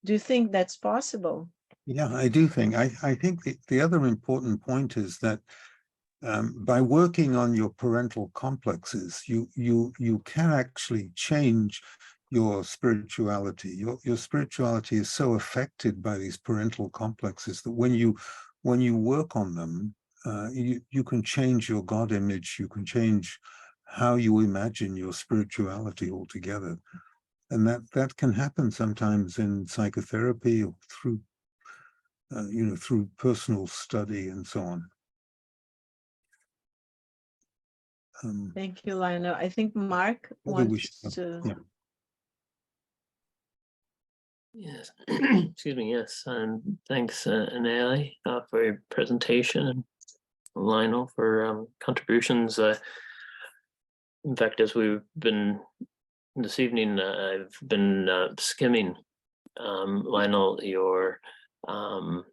S2: Do you think that's possible?
S3: Yeah, I do think. I think the other important point is that by working on your parental complexes, you can actually change your spirituality. Your spirituality is so affected by these parental complexes that when you work on them, you can change your God image. You can change how you imagine your spirituality altogether, and that can happen sometimes in psychotherapy or through through personal study and so on.
S2: Thank you, Lionel. I think Mark wants to.
S3: Yeah.
S4: Yes, excuse me. Yes, and thanks, Anali, for your presentation, and Lionel for contributions. In fact, as we've been this evening, I've been skimming, Lionel, your the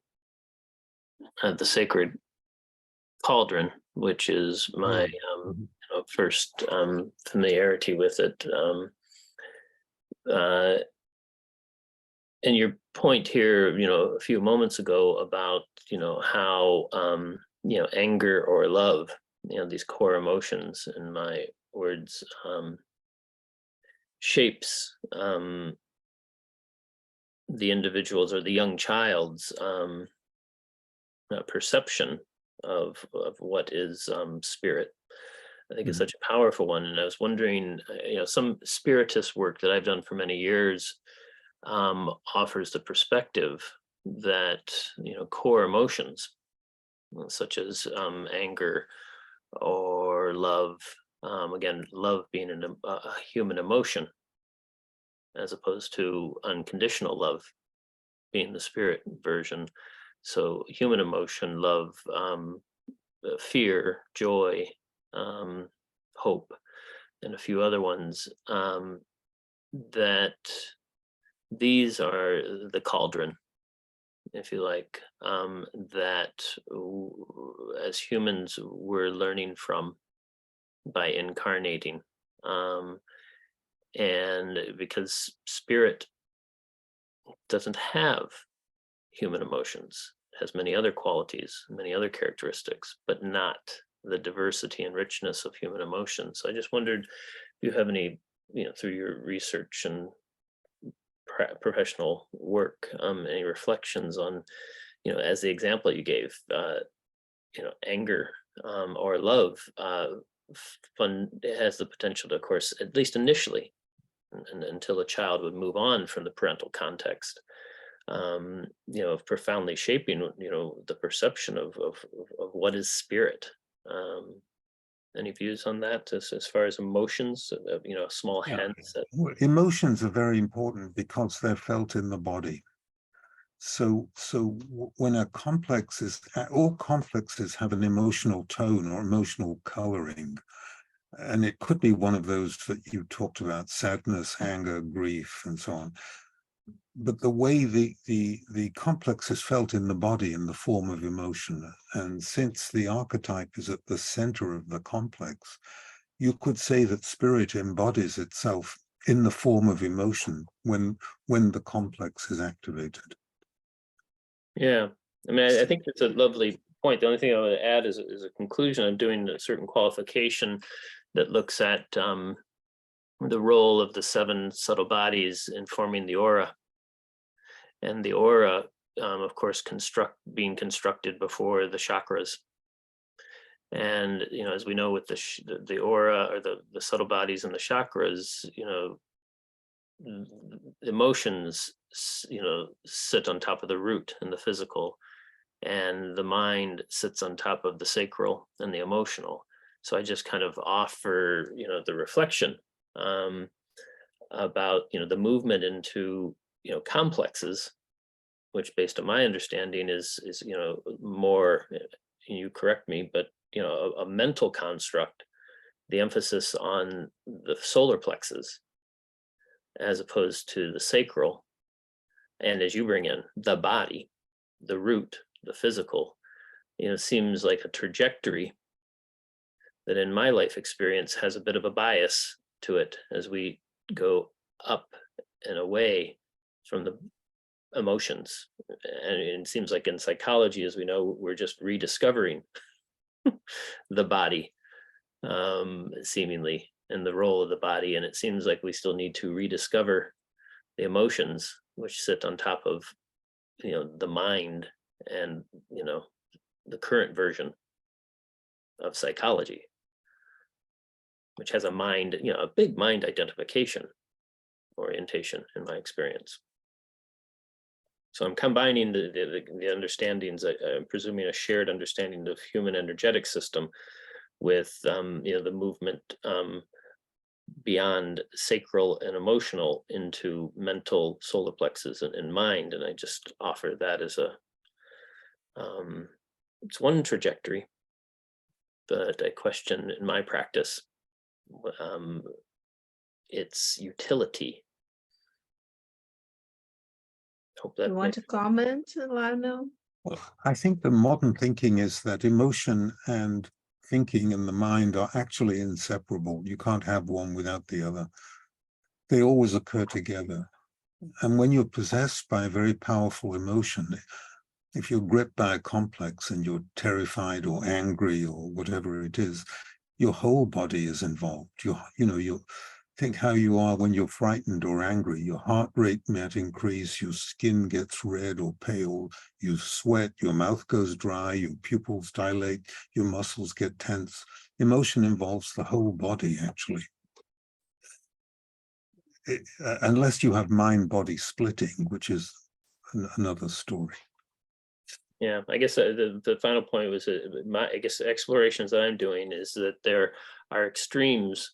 S4: sacred cauldron, which is my first familiarity with it. And your point here, a few moments ago about, how, anger or love, these core emotions, in my words, shapes the individual's or the young child's perception of what is spirit. I think is such a powerful one. And I was wondering, some spiritist work that I've done for many years offers the perspective that, core emotions, such as anger or love, again, love being a human emotion, as opposed to unconditional love being the spirit version. So human emotion, love, fear, joy, hope, and a few other ones, that these are the cauldron, if you like, that as humans we're learning from by incarnating. And because spirit doesn't have human emotions, it has many other qualities, many other characteristics, but not the diversity and richness of human emotions. So I just wondered if you have any, through your research and professional work, any reflections on, as the example you gave, anger or love, has the potential to, of course, at least initially, and until a child would move on from the parental context, of profoundly shaping, the perception of what is spirit. Any views on that as far as emotions, small hints that...
S3: Well, emotions are very important because they're felt in the body. So when a complex is, all complexes have an emotional tone or emotional coloring. And it could be one of those that you talked about: sadness, anger, grief, and so on. But the way the complex is felt in the body in the form of emotion, and since the archetype is at the center of the complex, you could say that spirit embodies itself in the form of emotion when the complex is activated.
S4: Yeah, I mean, I think it's a lovely point. The only thing I would add is a conclusion. I'm doing a certain qualification that looks at the role of the 7 subtle bodies in forming the aura. And the aura, of course, being constructed before the chakras. And, as we know with the aura, or the subtle bodies and the chakras, emotions, sit on top of the root and the physical, and the mind sits on top of the sacral and the emotional. So I just kind of offer, the reflection about, the movement into, complexes, which, based on my understanding, is more, you correct me, but a mental construct, the emphasis on the solar plexus as opposed to the sacral. And as you bring in the body, the root, the physical, seems like a trajectory that in my life experience has a bit of a bias to it as we go up and away from the emotions. And it seems like in psychology, as we know, we're just rediscovering the body, seemingly, and the role of the body. And it seems like we still need to rediscover the emotions, which sit on top of, the mind and, the current version of psychology, which has a mind, a big mind identification orientation in my experience. So I'm combining the understandings, I'm presuming a shared understanding of human energetic system with, the movement beyond sacral and emotional into mental solar plexus and mind. And I just offer that as it's one trajectory, but I question in my practice its utility. Hope that
S2: You want to comment, Lionel?
S3: Well, I think the modern thinking is that emotion and thinking and the mind are actually inseparable. You can't have one without the other. They always occur together. And when you're possessed by a very powerful emotion, if you're gripped by a complex and you're terrified or angry or whatever it is, your whole body is involved. think how you are when you're frightened or angry. Your heart rate might increase, your skin gets red or pale, you sweat, your mouth goes dry, your pupils dilate, your muscles get tense. Emotion involves the whole body, actually. Unless you have mind-body splitting, which is another story.
S4: Yeah, I guess the final point was I guess the explorations that I'm doing is that there are extremes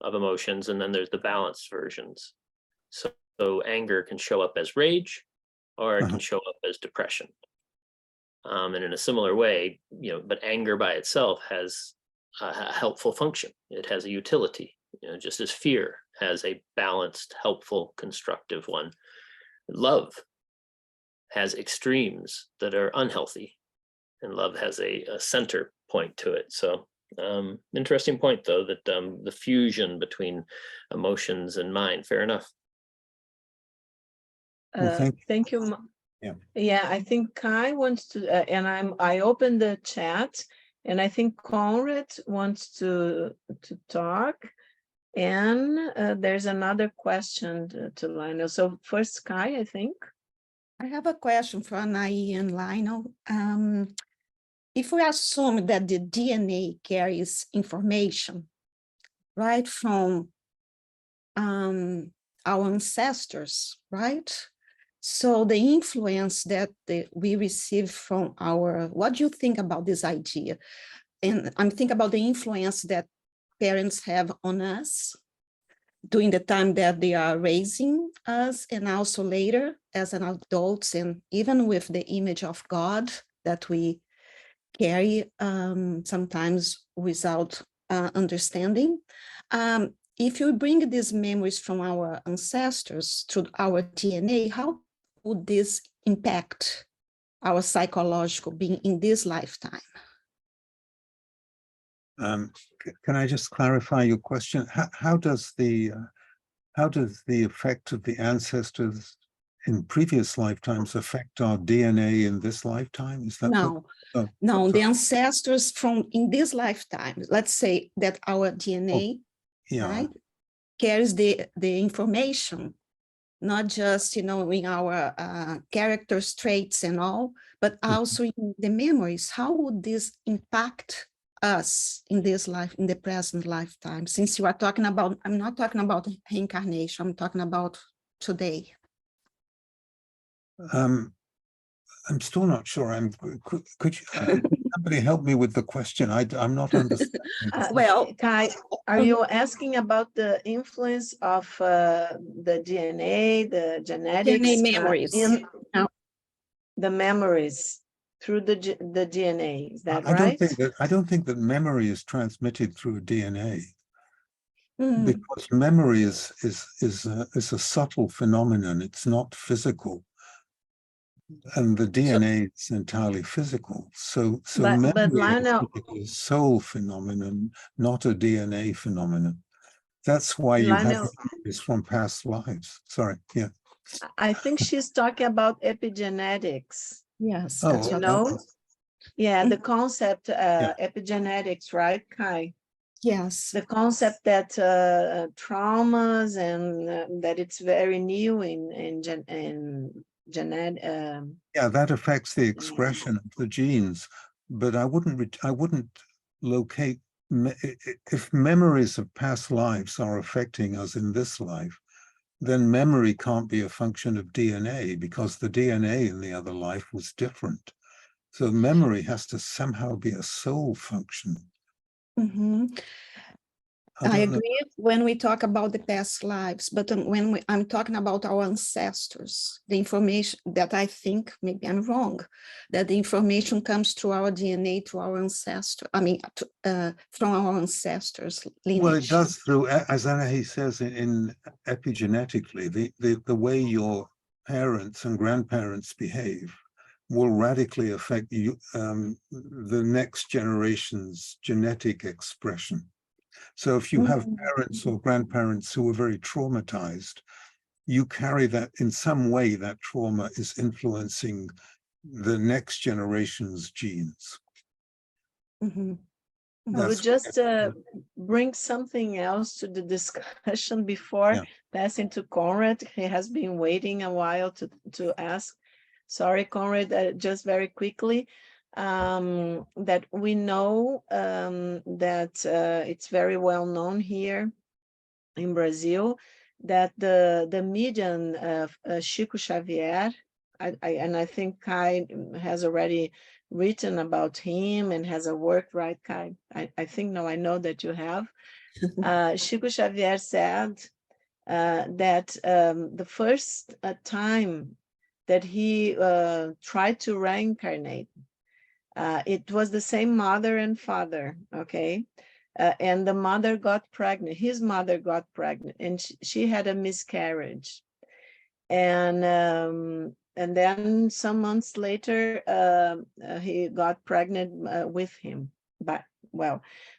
S4: of emotions, and then there's the balanced versions. So anger can show up as rage, or it can show up as depression. And in a similar way, but anger by itself has a helpful function. It has a utility, just as fear has a balanced, helpful, constructive one. Love has extremes that are unhealthy, and love has a center point to it. So interesting point, though, that the fusion between emotions and mind. Fair enough.
S3: Well,
S2: thank you.
S3: Yeah,
S2: I think Kai wants to, and I opened the chat, and I think Conrad wants to talk, and there's another question to Lionel. So first, Kai, I think.
S5: I have a question for Anai and Lionel. If we assume that the DNA carries information, right, from our ancestors, right? So the influence that we receive from what do you think about this idea? And I'm thinking about the influence that parents have on us during the time that they are raising us, and also later as an adults, and even with the image of God that we carry sometimes without understanding. If you bring these memories from our ancestors through our DNA, how would this impact our psychological being in this lifetime?
S3: Can I just clarify your question? How does the effect of the ancestors in previous lifetimes affect our DNA in this lifetime? Is that
S5: no, the ancestors from in this lifetime? Let's say that our DNA, right, carries the information, not just in our character traits and all, but also in the memories. How would this impact us in this life, in the present lifetime? Since you are talking about, I'm not talking about reincarnation, I'm talking about today.
S3: I'm still not sure. Could you somebody help me with the question? I'm not understanding.
S2: Well, Kai, are you asking about the influence of the DNA, the genetics,
S5: DNA memories,
S2: in the memories through the DNA? Is that right?
S3: I don't think that memory is transmitted through DNA.
S5: Mm.
S3: Because memory is a subtle phenomenon. It's not physical. And the DNA is entirely physical. So memory is a soul phenomenon, not a DNA phenomenon. That's why you have memories from past lives. Sorry, yeah.
S2: I think she's talking about epigenetics.
S5: Yes,
S2: that's yeah, the concept epigenetics, right, Kai?
S5: Yes.
S2: The concept that traumas and that it's very new in genetic.
S3: Yeah, that affects the expression of the genes, but I wouldn't locate if memories of past lives are affecting us in this life, then memory can't be a function of DNA because the DNA in the other life was different. So memory has to somehow be a soul function.
S5: Mm-hmm. I agree when we talk about the past lives, but when I'm talking about our ancestors, the information that I think, maybe I'm wrong, that the information comes through our DNA, through our ancestors, from our ancestors' lineage.
S3: Well, it does through, as Anahi says, in epigenetically, the way your parents and grandparents behave will radically affect you, the next generation's genetic expression. So if you have parents or grandparents who are very traumatized, you carry that in some way, that trauma is influencing the next generation's genes.
S5: Mm-hmm.
S2: I would just bring something else to the discussion before passing to Conrad. He has been waiting a while to ask. Sorry, Conrad, just very quickly, that we know that it's very well known here in Brazil that the medium of Chico Xavier, and I think Kai has already written about him and has a work, right, Kai? I think, no, I know that you have. Chico Xavier said that the first time that he tried to reincarnate, it was the same mother and father, okay? And the mother got pregnant, his mother got pregnant, and she had a miscarriage. And then some months later, he got pregnant with him. But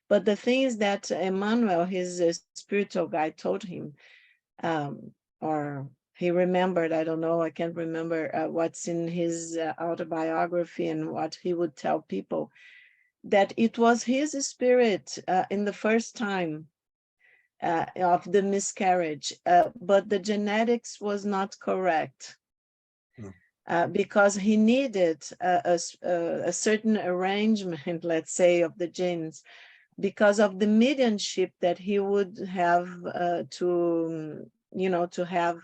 S2: the thing is that Emmanuel, his spiritual guide, told him, or he remembered, I don't know, I can't remember what's in his autobiography and what he would tell people, that it was his spirit in the first time of the miscarriage, but the genetics was not correct. Because he needed a certain arrangement, let's say, of the genes, because of the mediumship that he would have to have.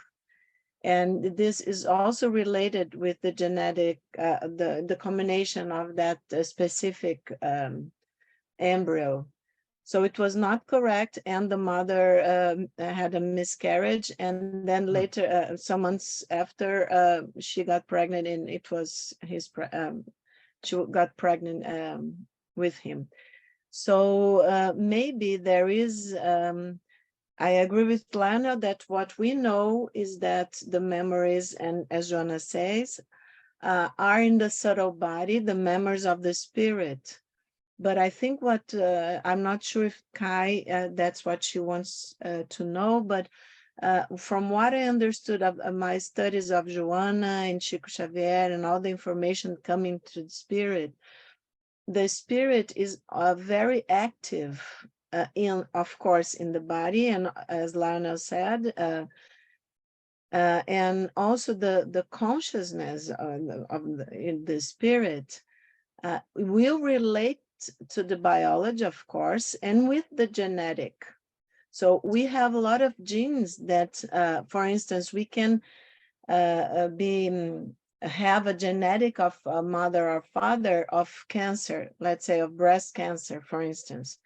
S2: And this is also related with the genetic, the combination of that specific embryo. So it was not correct, and the mother had a miscarriage, and then later, some months after, she got pregnant, and it was she got pregnant with him. So maybe there is, I agree with Lana that what we know is that the memories, and as Joanna says, are in the subtle body, the memories of the spirit. But I think what, I'm not sure if Kai, that's what she wants to know, but from what I understood of my studies of Joanna and Chico Xavier and all the information coming to the spirit is very active of course, in the body, and as Lionel said, and also the consciousness of the spirit will relate to the biology, of course, and with the genetic. So we have a lot of genes that, for instance, we can have a genetic of a mother or father of cancer, let's say of breast cancer, for instance.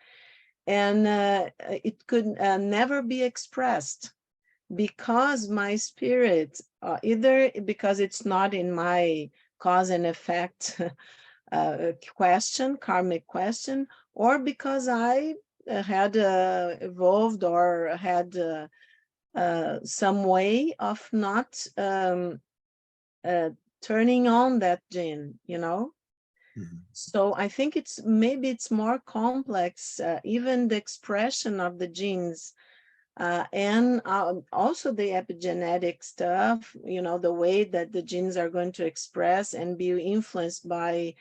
S2: And it could never be expressed because my spirit, either because it's not in my cause and effect karmic question, or because I had evolved or had some way of not turning on that gene, So I think maybe it's more complex, even the expression of the genes, and also the epigenetic stuff, the way that the genes are going to express and be influenced by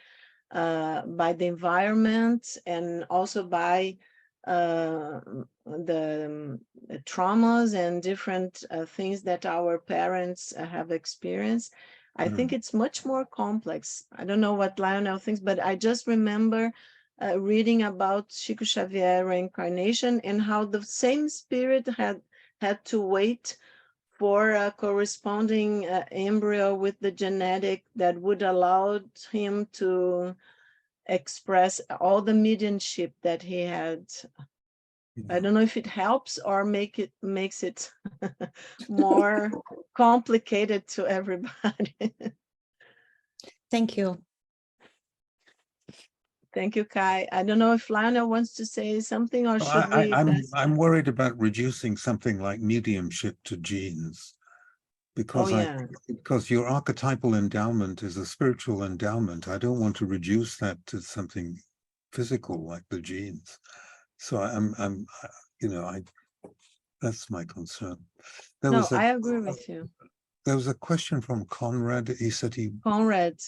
S2: the environment, and also by the traumas and different things that our parents have experienced. I think it's much more complex. I don't know what Lionel thinks, but I just remember reading about Chico Xavier reincarnation and how the same spirit had to wait for a corresponding embryo with the genetic that would allow him to express all the mediumship that he had. I don't know if it helps or makes it more complicated to everybody.
S5: Thank you.
S3: Thank you, Kai. I don't know if Lionel wants to say something, or should we?
S2: I'm worried about reducing something like mediumship to genes, because because your archetypal endowment is a spiritual endowment. I don't want to reduce that to something physical like the genes. So that's my concern.
S3: I agree with you.
S2: There was a question from Conrad. He said
S3: Conrad.